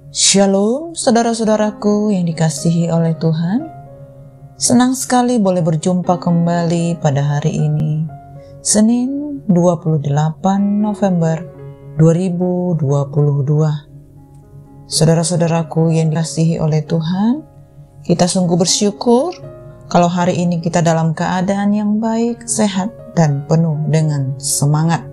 Shalom saudara-saudaraku yang dikasihi oleh Tuhan. Senang sekali boleh berjumpa kembali pada hari ini, Senin 28 November 2022. Saudara-saudaraku yang dikasihi oleh Tuhan, kita sungguh bersyukur kalau hari ini kita dalam keadaan yang baik, sehat, dan penuh dengan semangat.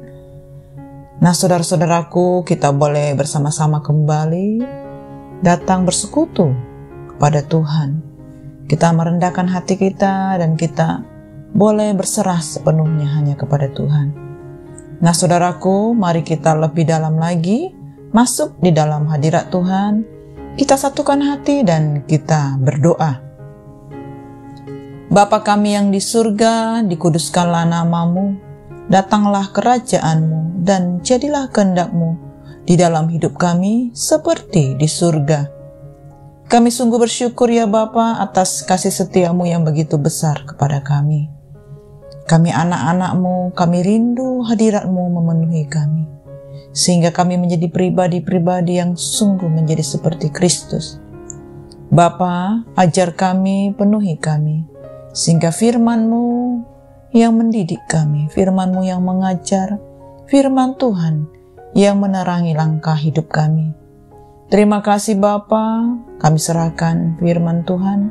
Nah, saudara-saudaraku, kita boleh bersama-sama kembali datang bersekutu kepada Tuhan. Kita merendahkan hati kita dan kita boleh berserah sepenuhnya hanya kepada Tuhan. Nah, saudaraku, mari kita lebih dalam lagi masuk di dalam hadirat Tuhan. Kita satukan hati dan kita berdoa. Bapa kami yang di surga, dikuduskanlah nama-Mu, datanglah kerajaan-Mu dan jadilah kehendak-Mu di dalam hidup kami seperti di surga. Kami sungguh bersyukur ya Bapa atas kasih setia-Mu yang begitu besar kepada kami. Kami anak-anak-Mu, kami rindu hadirat-Mu memenuhi kami, sehingga kami menjadi pribadi-pribadi yang sungguh menjadi seperti Kristus. Bapa, ajar kami, penuhi kami, sehingga firman-Mu yang mendidik kami, firman-Mu yang mengajar, firman Tuhan yang menerangi langkah hidup kami. Terima kasih Bapa, kami serahkan firman Tuhan,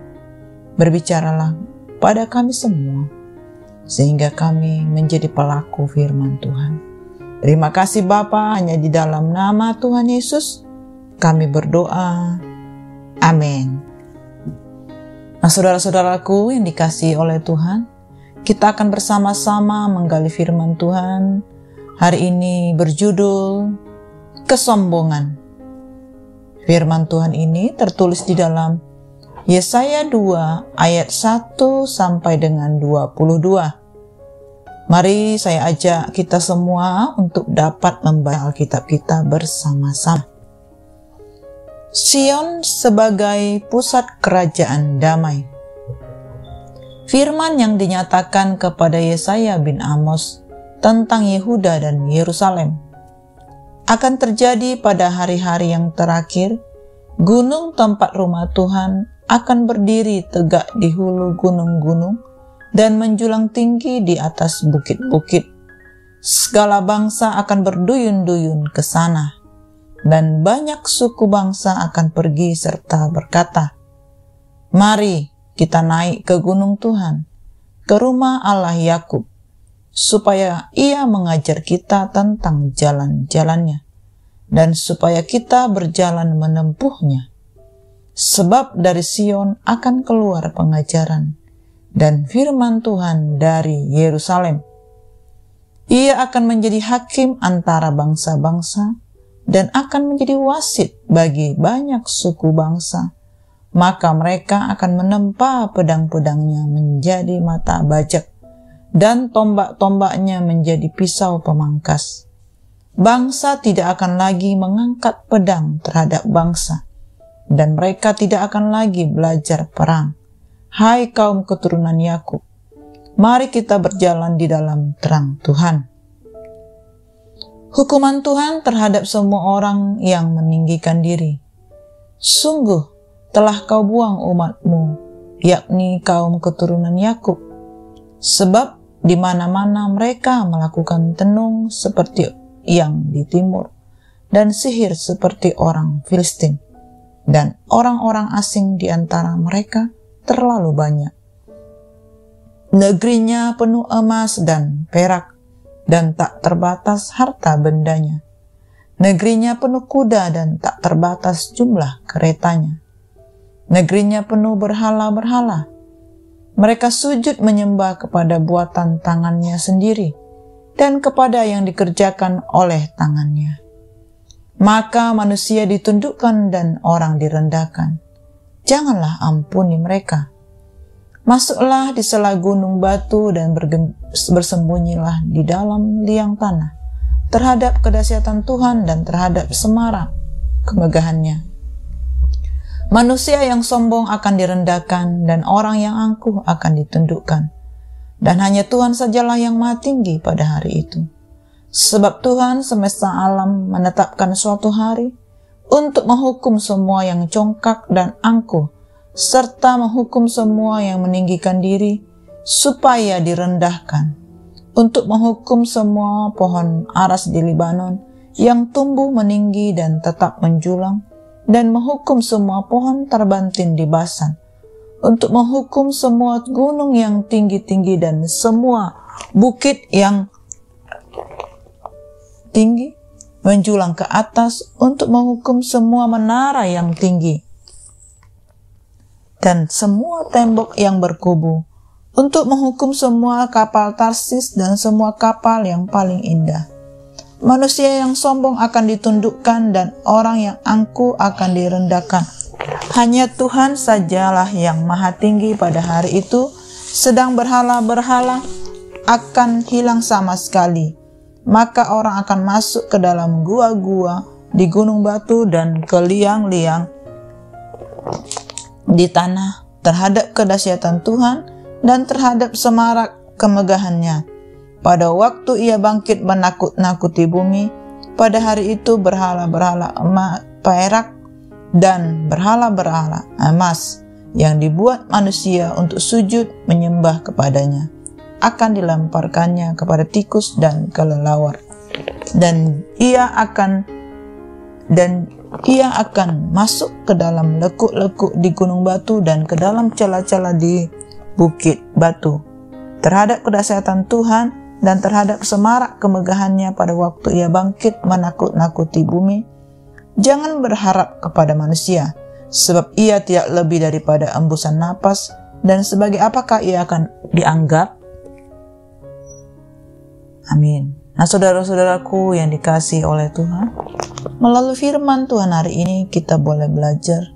berbicaralah pada kami semua, sehingga kami menjadi pelaku firman Tuhan. Terima kasih Bapa, hanya di dalam nama Tuhan Yesus kami berdoa. Amin. Nah, saudara-saudaraku yang dikasihi oleh Tuhan, kita akan bersama-sama menggali firman Tuhan. Hari ini berjudul kesombongan. Firman Tuhan ini tertulis di dalam Yesaya 2 ayat 1 sampai dengan 22. Mari saya ajak kita semua untuk dapat membaca Alkitab kita bersama-sama. Sion sebagai pusat kerajaan damai. Firman yang dinyatakan kepada Yesaya bin Amos tentang Yehuda dan Yerusalem akan terjadi pada hari-hari yang terakhir. Gunung tempat rumah Tuhan akan berdiri tegak di hulu gunung-gunung dan menjulang tinggi di atas bukit-bukit. Segala bangsa akan berduyun-duyun ke sana, dan banyak suku bangsa akan pergi serta berkata, "Mari kita naik ke gunung Tuhan, ke rumah Allah Yakub, supaya Ia mengajar kita tentang jalan-jalannya, dan supaya kita berjalan menempuhnya. Sebab dari Sion akan keluar pengajaran, dan firman Tuhan dari Yerusalem. Ia akan menjadi hakim antara bangsa-bangsa, dan akan menjadi wasit bagi banyak suku bangsa. Maka mereka akan menempa pedang-pedangnya menjadi mata bajak, dan tombak-tombaknya menjadi pisau pemangkas. Bangsa tidak akan lagi mengangkat pedang terhadap bangsa, dan mereka tidak akan lagi belajar perang. Hai kaum keturunan Yakub, mari kita berjalan di dalam terang Tuhan." Hukuman Tuhan terhadap semua orang yang meninggikan diri. Sungguh telah kau buang umat-Mu, yakni kaum keturunan Yakub, sebab di mana-mana mereka melakukan tenung seperti yang di timur, dan sihir seperti orang Filistin, dan orang-orang asing di antara mereka terlalu banyak. Negerinya penuh emas dan perak, dan tak terbatas harta bendanya. Negerinya penuh kuda dan tak terbatas jumlah keretanya. Negerinya penuh berhala-berhala. Mereka sujud menyembah kepada buatan tangannya sendiri dan kepada yang dikerjakan oleh tangannya. Maka manusia ditundukkan dan orang direndahkan. Janganlah ampuni mereka. Masuklah di sela gunung batu dan bersembunyilah di dalam liang tanah terhadap kedahsyatan Tuhan dan terhadap semarak kemegahannya. Manusia yang sombong akan direndahkan dan orang yang angkuh akan ditundukkan. Dan hanya Tuhan sajalah yang maha tinggi pada hari itu. Sebab Tuhan semesta alam menetapkan suatu hari untuk menghukum semua yang congkak dan angkuh, serta menghukum semua yang meninggikan diri, supaya direndahkan, untuk menghukum semua pohon aras di Libanon yang tumbuh meninggi dan tetap menjulang, dan menghukum semua pohon terbantin di Basan, untuk menghukum semua gunung yang tinggi-tinggi dan semua bukit yang tinggi menjulang ke atas, untuk menghukum semua menara yang tinggi dan semua tembok yang berkubu, untuk menghukum semua kapal Tarsis dan semua kapal yang paling indah. Manusia yang sombong akan ditundukkan dan orang yang angkuh akan direndahkan. Hanya Tuhan sajalah yang maha tinggi pada hari itu, sedang berhala-berhala akan hilang sama sekali. Maka orang akan masuk ke dalam gua-gua di gunung batu dan ke liang-liang di tanah terhadap kedahsyatan Tuhan dan terhadap semarak kemegahannya. Pada waktu ia bangkit menakut-nakuti bumi, pada hari itu berhala-berhala emas, perak dan berhala-berhala emas yang dibuat manusia untuk sujud menyembah kepadanya akan dilemparkannya kepada tikus dan kelelawar, dan ia akan masuk ke dalam lekuk-lekuk di gunung batu dan ke dalam celah-celah di bukit batu terhadap kedahsyatan Tuhan dan terhadap semarak kemegahannya pada waktu ia bangkit menakut-nakuti bumi. Jangan berharap kepada manusia, sebab ia tidak lebih daripada embusan napas, dan sebagai apakah ia akan dianggap? Amin. Nah, saudara-saudaraku yang dikasihi oleh Tuhan, melalui firman Tuhan hari ini kita boleh belajar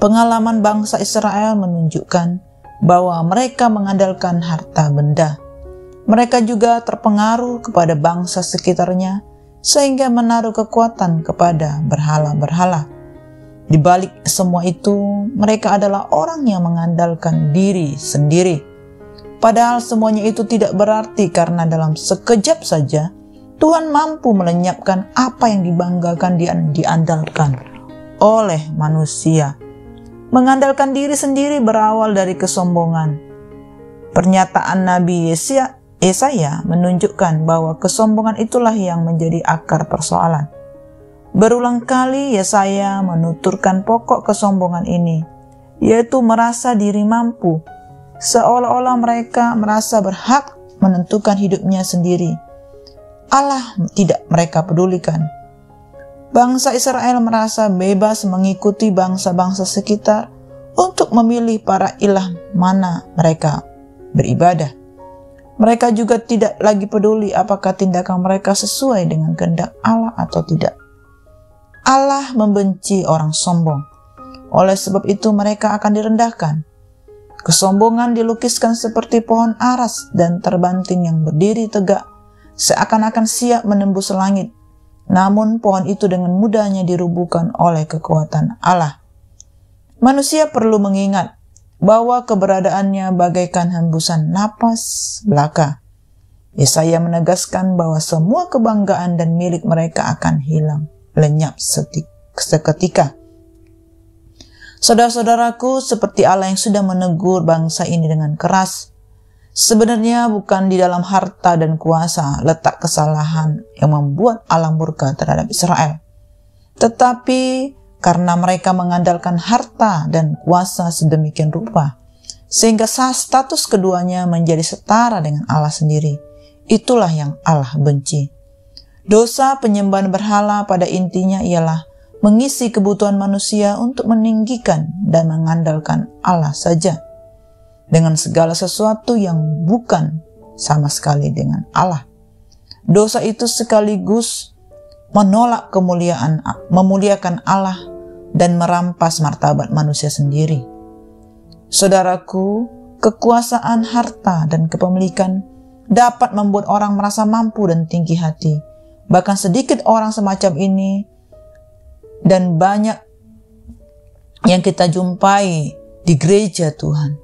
pengalaman bangsa Israel menunjukkan bahwa mereka mengandalkan harta benda. Mereka juga terpengaruh kepada bangsa sekitarnya sehingga menaruh kekuatan kepada berhala-berhala. Di balik semua itu, mereka adalah orang yang mengandalkan diri sendiri. Padahal semuanya itu tidak berarti, karena dalam sekejap saja Tuhan mampu melenyapkan apa yang dibanggakan dan diandalkan oleh manusia. Mengandalkan diri sendiri berawal dari kesombongan. Pernyataan Nabi Yesaya menunjukkan bahwa kesombongan itulah yang menjadi akar persoalan. Berulang kali Yesaya menuturkan pokok kesombongan ini, yaitu merasa diri mampu, seolah-olah mereka merasa berhak menentukan hidupnya sendiri. Allah tidak mereka pedulikan. Bangsa Israel merasa bebas mengikuti bangsa-bangsa sekitar untuk memilih para ilah mana mereka beribadah. Mereka juga tidak lagi peduli apakah tindakan mereka sesuai dengan kehendak Allah atau tidak. Allah membenci orang sombong. Oleh sebab itu mereka akan direndahkan. Kesombongan dilukiskan seperti pohon aras dan terbanting yang berdiri tegak, seakan-akan siap menembus langit. Namun pohon itu dengan mudahnya dirubuhkan oleh kekuatan Allah. Manusia perlu mengingat bahwa keberadaannya bagaikan hembusan napas belaka. Yesaya menegaskan bahwa semua kebanggaan dan milik mereka akan hilang, lenyap seketika. Saudara-saudaraku, seperti Allah yang sudah menegur bangsa ini dengan keras, sebenarnya bukan di dalam harta dan kuasa letak kesalahan yang membuat Allah murka terhadap Israel, tetapi karena mereka mengandalkan harta dan kuasa sedemikian rupa, sehingga status keduanya menjadi setara dengan Allah sendiri. Itulah yang Allah benci. Dosa penyembahan berhala pada intinya ialah mengisi kebutuhan manusia untuk meninggikan dan mengandalkan Allah saja, dengan segala sesuatu yang bukan sama sekali dengan Allah. Dosa itu sekaligus menolak memuliakan Allah dan merampas martabat manusia sendiri. Saudaraku, kekuasaan harta dan kepemilikan dapat membuat orang merasa mampu dan tinggi hati. Bahkan sedikit orang semacam ini dan banyak yang kita jumpai di gereja Tuhan.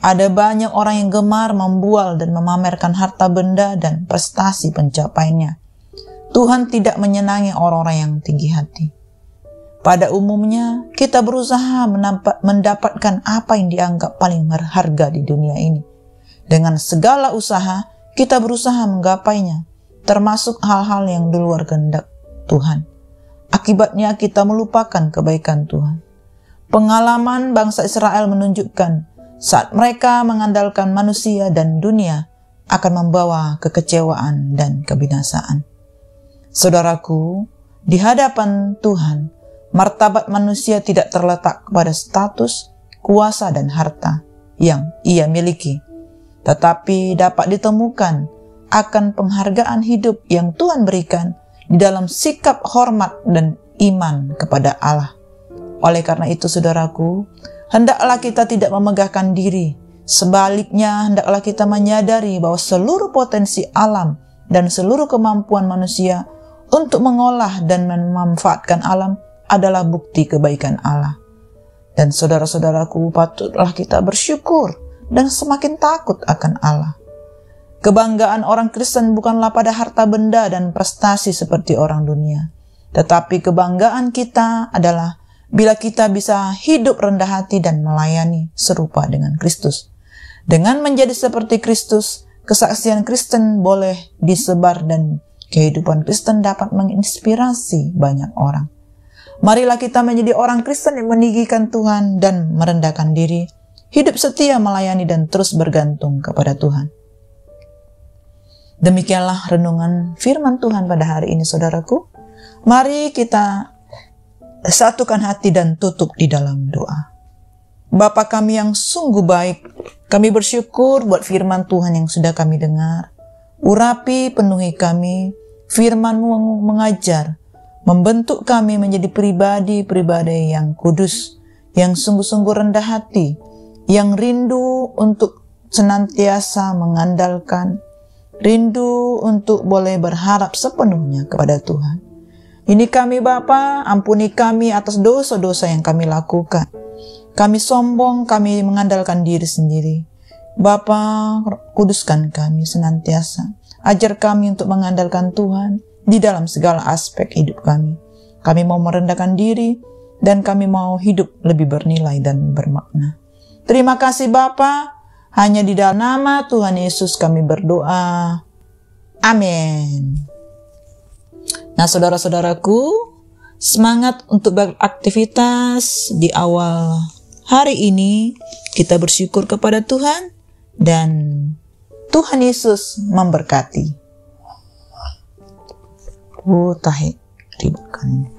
Ada banyak orang yang gemar membual dan memamerkan harta benda dan prestasi pencapaiannya. Tuhan tidak menyenangi orang-orang yang tinggi hati. Pada umumnya, kita berusaha mendapatkan apa yang dianggap paling berharga di dunia ini. Dengan segala usaha, kita berusaha menggapainya, termasuk hal-hal yang di luar kehendak Tuhan. Akibatnya kita melupakan kebaikan Tuhan. Pengalaman bangsa Israel menunjukkan saat mereka mengandalkan manusia dan dunia akan membawa kekecewaan dan kebinasaan. Saudaraku, di hadapan Tuhan, martabat manusia tidak terletak pada status, kuasa, dan harta yang ia miliki, tetapi dapat ditemukan akan penghargaan hidup yang Tuhan berikan di dalam sikap hormat dan iman kepada Allah. Oleh karena itu, saudaraku, hendaklah kita tidak memegahkan diri. Sebaliknya, hendaklah kita menyadari bahwa seluruh potensi alam dan seluruh kemampuan manusia untuk mengolah dan memanfaatkan alam adalah bukti kebaikan Allah. Dan saudara-saudaraku, patutlah kita bersyukur dan semakin takut akan Allah. Kebanggaan orang Kristen bukanlah pada harta benda dan prestasi seperti orang dunia. Tetapi kebanggaan kita adalah bila kita bisa hidup rendah hati dan melayani serupa dengan Kristus. Dengan menjadi seperti Kristus, kesaksian Kristen boleh disebar dan kehidupan Kristen dapat menginspirasi banyak orang. Marilah kita menjadi orang Kristen yang meninggikan Tuhan dan merendahkan diri, hidup setia melayani dan terus bergantung kepada Tuhan. Demikianlah renungan firman Tuhan pada hari ini, saudaraku. Mari kita satukan hati dan tutup di dalam doa. Bapa kami yang sungguh baik, kami bersyukur buat firman Tuhan yang sudah kami dengar. Urapi, penuhi kami, firman-Mu mengajar, membentuk kami menjadi pribadi-pribadi yang kudus, yang sungguh-sungguh rendah hati, yang rindu untuk senantiasa mengandalkan, rindu untuk boleh berharap sepenuhnya kepada Tuhan. Ini kami Bapa, ampuni kami atas dosa-dosa yang kami lakukan. Kami sombong, kami mengandalkan diri sendiri. Bapa, kuduskan kami senantiasa. Ajar kami untuk mengandalkan Tuhan di dalam segala aspek hidup kami. Kami mau merendahkan diri dan kami mau hidup lebih bernilai dan bermakna. Terima kasih Bapa. Hanya di dalam nama Tuhan Yesus kami berdoa. Amin. Nah, saudara-saudaraku, semangat untuk beraktivitas di awal hari ini. Kita bersyukur kepada Tuhan dan Tuhan Yesus memberkati. Tahe ributkan ini.